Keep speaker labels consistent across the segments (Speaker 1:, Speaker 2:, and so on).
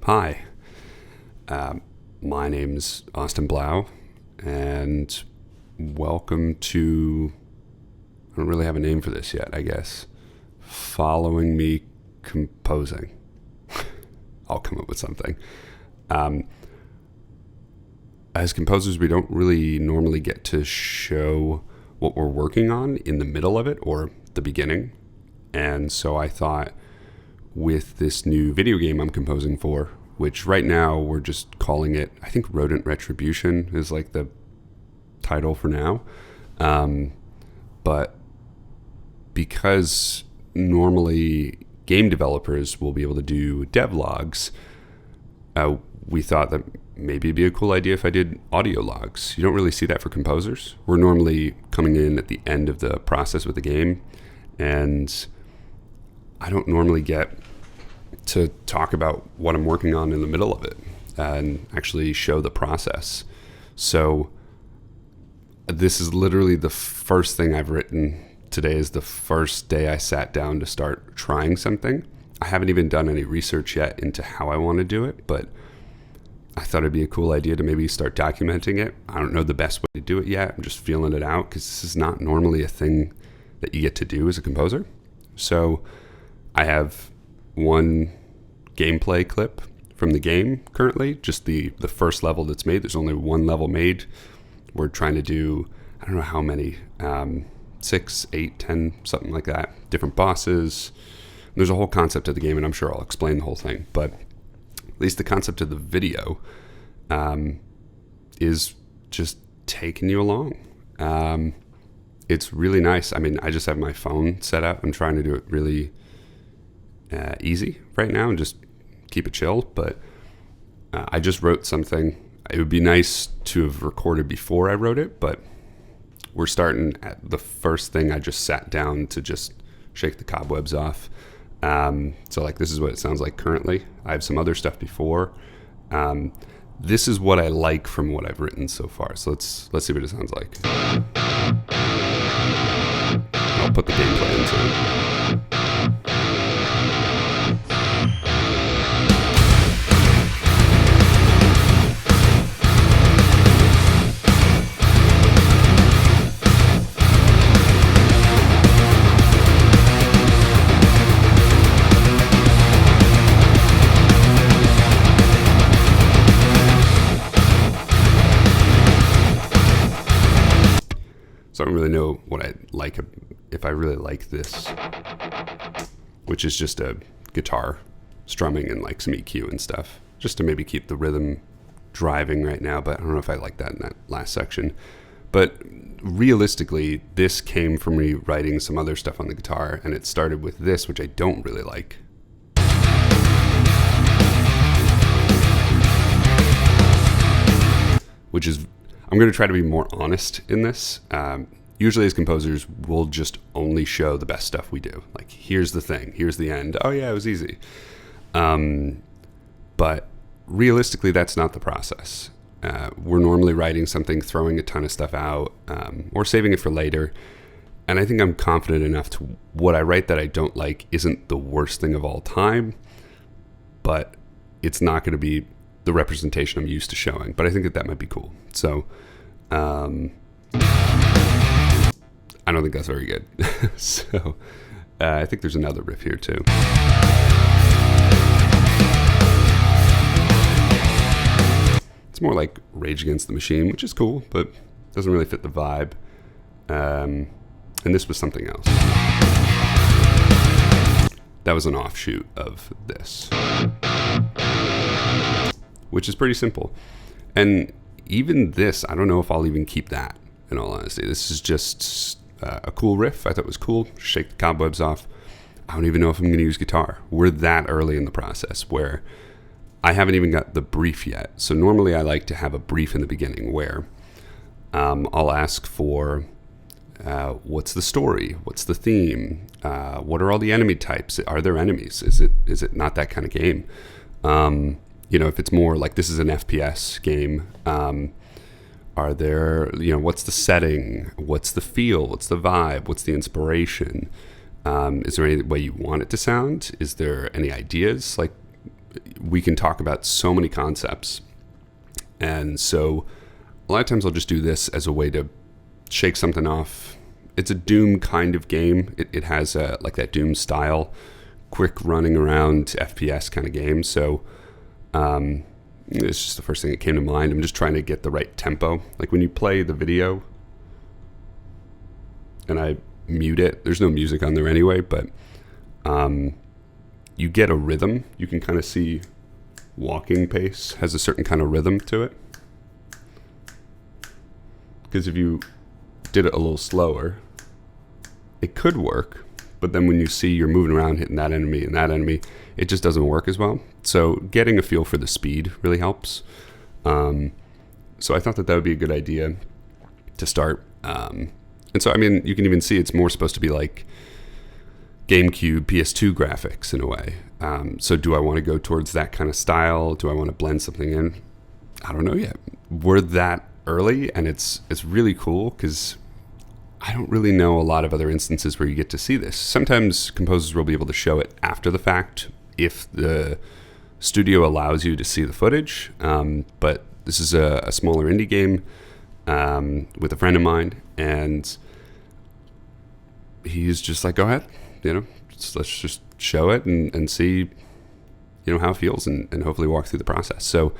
Speaker 1: Hi, my name's Austin Blau, and welcome to, I don't really have a name for this yet, I guess, following me composing. I'll come up with something. As composers, we don't really normally get to show what we're working on in the middle of it or the beginning. And so I thought with this new video game I'm composing for, which right now we're just calling it, I think Rodent Retribution is like the title for now. But because normally game developers will be able to do devlogs, we thought that maybe it'd be a cool idea if I did audio logs. You don't really see that for composers. We're normally coming in at the end of the process with the game, and I don't normally get to talk about what I'm working on in the middle of it and actually show the process. So this is literally the first thing I've written. Today is the first day I sat down to start trying something. I haven't even done any research yet into how I want to do it, but I thought it'd be a cool idea to maybe start documenting it. I don't know the best way to do it yet. I'm just feeling it out because this is not normally a thing that you get to do as a composer. So I have one gameplay clip from the game currently, just the first level that's made. There's only one level made. We're trying to do, I don't know how many, 6, 8, 10, something like that, different bosses. There's a whole concept of the game, and I'm sure I'll explain the whole thing, but at least the concept of the video is just taking you along. It's really nice. I mean, I just have my phone set up. I'm trying to do it really easy right now and just keep it chill, but I just wrote something. It would be nice to have recorded before I wrote it, but we're starting at the first thing. I just sat down to just shake the cobwebs off. So like, this is what it sounds like currently. I have some other stuff before. This is what I like from what I've written so far. So let's see what it sounds like. I'll put the gameplay into it. So I don't really know what I like, if I really like this, which is just a guitar strumming and like some EQ and stuff, just to maybe keep the rhythm driving right now. But I don't know if I like that in that last section. But realistically, this came from me writing some other stuff on the guitar, and it started with this, which I don't really like. Which is, I'm going to try to be more honest in this. Usually as composers, we'll just only show the best stuff we do. Like, here's the thing, here's the end. Oh yeah, it was easy. But realistically, that's not the process. We're normally writing something, throwing a ton of stuff out, or saving it for later. And I think I'm confident enough to what I write that I don't like isn't the worst thing of all time, but it's not going to be the representation I'm used to showing, but I think that might be cool. So, I don't think that's very good. So, I think there's another riff here too. It's more like Rage Against the Machine, which is cool, but doesn't really fit the vibe. And this was something else. That was an offshoot of this, which is pretty simple. And even this, I don't know if I'll even keep that, in all honesty. This is just a cool riff. I thought it was cool. Shake the cobwebs off. I don't even know if I'm going to use guitar. We're that early in the process where I haven't even got the brief yet. So normally I like to have a brief in the beginning where I'll ask for what's the story? What's the theme? What are all the enemy types? Are there enemies? Is it not that kind of game? You know, if it's more like this is an FPS game, are there, what's the setting? What's the feel? What's the vibe? What's the inspiration? Is there any way you want it to sound? Is there any ideas? Like, we can talk about so many concepts. And so a lot of times I'll just do this as a way to shake something off. It's a Doom kind of game. It has like that Doom style, quick running around FPS kind of game. So it's just the first thing that came to mind. I'm just trying to get the right tempo. Like when you play the video and I mute it, there's no music on there anyway, but you get a rhythm. You can kind of see walking pace has a certain kind of rhythm to it. Because if you did it a little slower, it could work, but then when you see you're moving around hitting that enemy and that enemy, it just doesn't work as well. So getting a feel for the speed really helps. So I thought that would be a good idea to start. And so, I mean, you can even see it's more supposed to be like GameCube, PS2 graphics in a way. So do I want to go towards that kind of style? Do I want to blend something in? I don't know yet. We're that early, and it's really cool because I don't really know a lot of other instances where you get to see this. Sometimes composers will be able to show it after the fact if the studio allows you to see the footage. But this is a smaller indie game with a friend of mine, and he's just like, go ahead, let's just show it and see, how it feels and hopefully walk through the process. So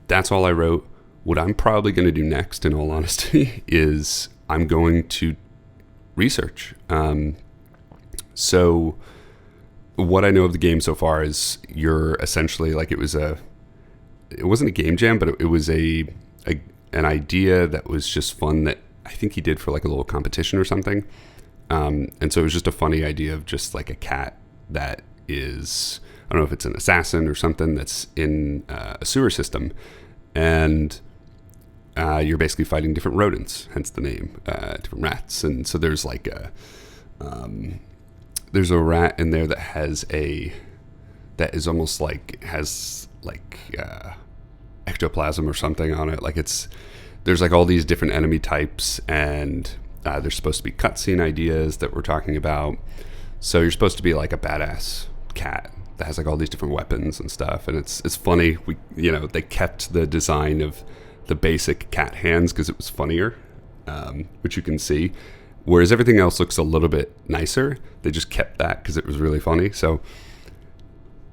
Speaker 1: that's all I wrote. What I'm probably going to do next, in all honesty, is I'm going to research. So what I know of the game so far is you're essentially like, it wasn't a game jam, but it was an idea that was just fun that I think he did for like a little competition or something. And so it was just a funny idea of just like a cat that is, I don't know if it's an assassin or something that's in a sewer system. And you're basically fighting different rodents, hence the name, different rats. And so there's like there's a rat in there that is almost like, has like ectoplasm or something on it. Like there's like all these different enemy types, and there's supposed to be cutscene ideas that we're talking about. So you're supposed to be like a badass cat that has like all these different weapons and stuff. And it's funny. They kept the design of the basic cat hands because it was funnier, which you can see. Whereas everything else looks a little bit nicer. They just kept that because it was really funny. So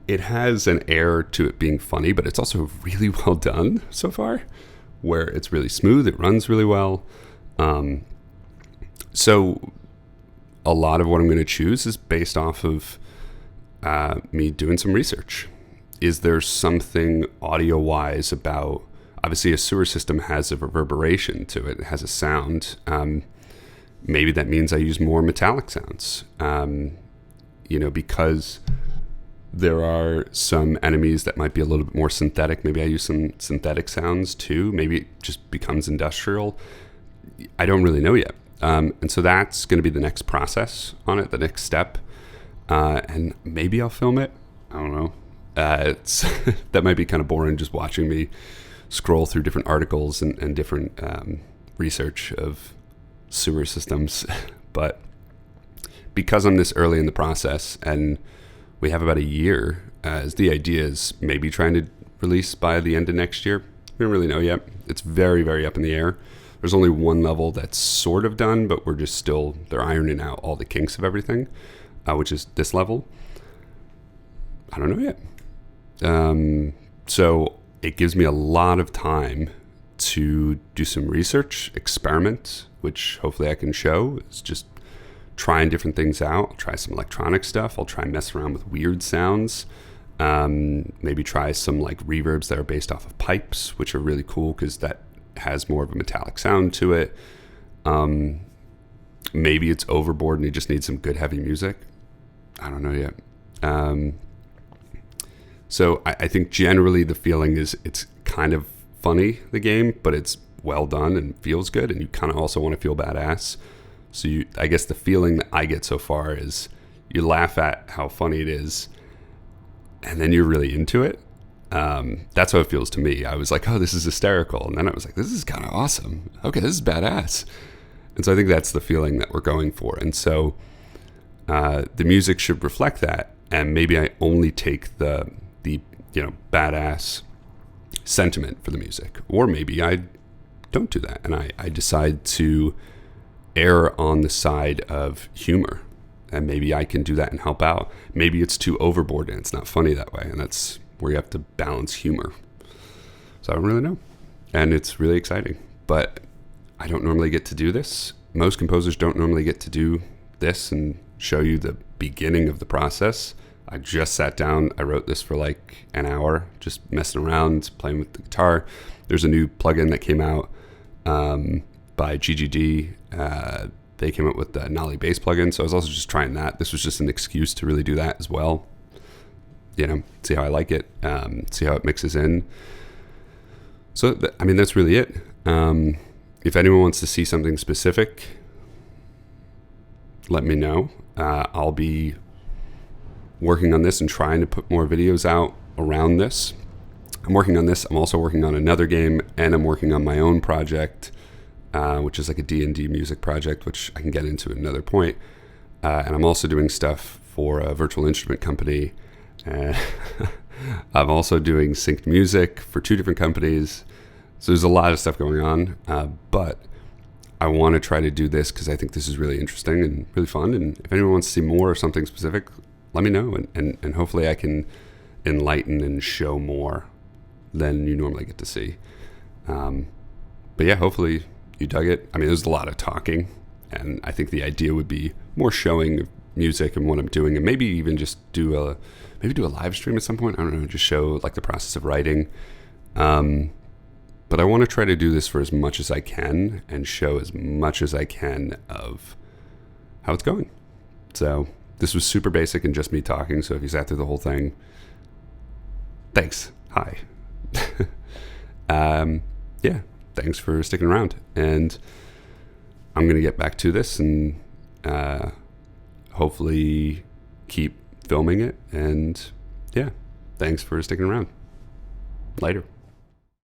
Speaker 1: it has an air to it being funny, but it's also really well done so far, where it's really smooth. It runs really well. So a lot of what I'm going to choose is based off of me doing some research. Is there something audio-wise about, obviously a sewer system has a reverberation to it. It has a sound. Maybe that means I use more metallic sounds, because there are some enemies that might be a little bit more synthetic. Maybe I use some synthetic sounds too. Maybe it just becomes industrial. I don't really know yet. And so that's going to be the next process on it, the next step. And maybe I'll film it. I don't know. That might be kind of boring, just watching me scroll through different articles and different research of sewer systems. But because I'm this early in the process and we have about a year, as the idea is maybe trying to release by the end of next year. We don't really know yet. It's very, very up in the air. There's only one level that's sort of done, but they're ironing out all the kinks of everything, which is this level. I don't know yet. So it gives me a lot of time to do some research, experiment, which hopefully I can show. It's just trying different things out. I'll try some electronic stuff. I'll try and mess around with weird sounds. Maybe try some like reverbs that are based off of pipes, which are really cool because that has more of a metallic sound to it. Maybe it's overboard and you just need some good heavy music. I don't know yet. So I think generally the feeling is it's kind of funny, the game, but it's well done and feels good, and you kind of also want to feel badass. So I guess the feeling that I get so far is you laugh at how funny it is, and then you're really into it. That's how it feels to me. I was like, oh, this is hysterical. And then I was like, this is kind of awesome. Okay, this is badass. And so I think that's the feeling that we're going for. And so the music should reflect that. And maybe I only take the the, badass sentiment for the music. Or maybe I don't do that and I decide to err on the side of humor. And maybe I can do that and help out. Maybe it's too overboard and it's not funny that way. And that's where you have to balance humor. So I don't really know. And it's really exciting. But I don't normally get to do this. Most composers don't normally get to do this and show you the beginning of the process. I just sat down. I wrote this for like an hour, just messing around, playing with the guitar. There's a new plugin that came out by GGD. They came up with the Nolly bass plugin, so I was also just trying that. This was just an excuse to really do that as well. See how I like it, see how it mixes in. So, that's really it. If anyone wants to see something specific, let me know. I'll be working on this and trying to put more videos out around this. I'm working on this. I'm also working on another game, and I'm working on my own project, which is like a D&D music project, which I can get into at another point. And I'm also doing stuff for a virtual instrument company. I'm also doing synced music for 2 different companies. So there's a lot of stuff going on. But I want to try to do this because I think this is really interesting and really fun. And if anyone wants to see more of something specific, let me know. And hopefully I can enlighten and show more than you normally get to see. But yeah, hopefully you dug it. There's a lot of talking, and I think the idea would be more showing of music and what I'm doing, and maybe even just do a live stream at some point. I don't know, just show like the process of writing. But I want to try to do this for as much as I can and show as much as I can of how it's going. So this was super basic and just me talking. So if you sat through the whole thing, thanks. Hi. Yeah. Thanks for sticking around, and I'm going to get back to this and hopefully keep filming it. And yeah, thanks for sticking around. Later.